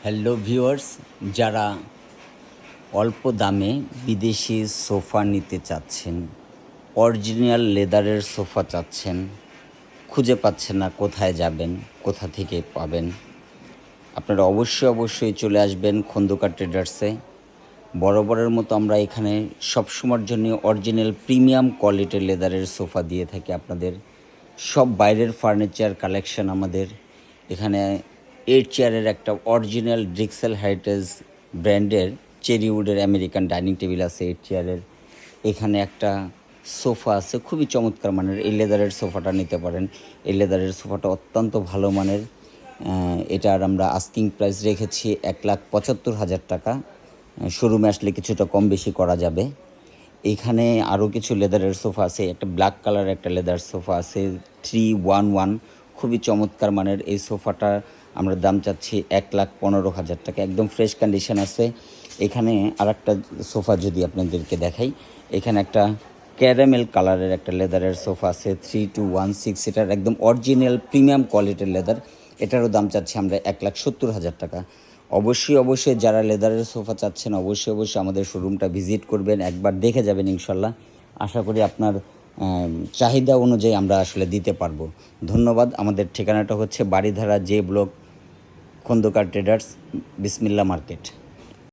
Hello viewers, যারা অল্প দামে বিদেশি সোফা নিতে চাচ্ছেন, অরিজিনাল লেদারের সোফা চাচ্ছেন, খুঁজে পাচ্ছেন না কোথায় যাবেন, কোথা থেকে পাবেন, আপনারা অবশ্যই চলে আসবেন খন্দকার ট্রেডার্সে। বরাবরের মতো আমরা এখানে সবসময়ের জন্য অরিজিনাল প্রিমিয়াম কোয়ালিটির লেদারের সোফা দিয়ে থাকি আপনাদের। সব বাইরের ফার্নিচার কালেকশন আমাদের এখানে। 8 চেয়ারের একটা অরিজিনাল ড্রিক্সেল হেরিটেজ ব্র্যান্ডের চেরিউডের আমেরিকান ডাইনিং টেবিল আছে 8 চেয়ারের। এখানে একটা সোফা আছে খুবই চমৎকার মানের, এই লেদারের সোফাটা নিতে পারেন। এই লেদারের সোফাটা অত্যন্ত ভালো মানের। এটার আমরা আস্কিং প্রাইস রেখেছি 1,75,000 টাকা। শোরুমে আসলে কিছুটা কম বেশি করা যাবে। এইখানে আরও কিছু লেদারের সোফা আছে, একটা ব্ল্যাক কালার একটা লেদার সোফা আছে 311, খুবই চমৎকার মানের। এই সোফাটা আমরা দাম চাচ্ছি 1,15,000 টাকা, একদম ফ্রেশ কন্ডিশন আছে। এখানে আরেকটা সোফা যদি আপনাদেরকে দেখাই, এখানে একটা ক্যারামেল কালারের একটা লেদারের সোফা আছে 3216, এটার একদম অরিজিনাল প্রিমিয়াম কোয়ালিটির লেদার। এটারও দাম চাচ্ছি আমরা 1,70,000 টাকা। অবশ্যই যারা লেদারের সোফা চাচ্ছেন অবশ্যই আমাদের শোরুমটা ভিজিট করবেন, একবার দেখে যাবেন ইনশাল্লাহ। আশা করি আপনার চাহিদা অনুযায়ী আমরা আসলে দিতে পারবো। ধন্যবাদ। আমাদের ঠিকানাটা হচ্ছে Baridhara J block, Khandakar traders, Bismillah market.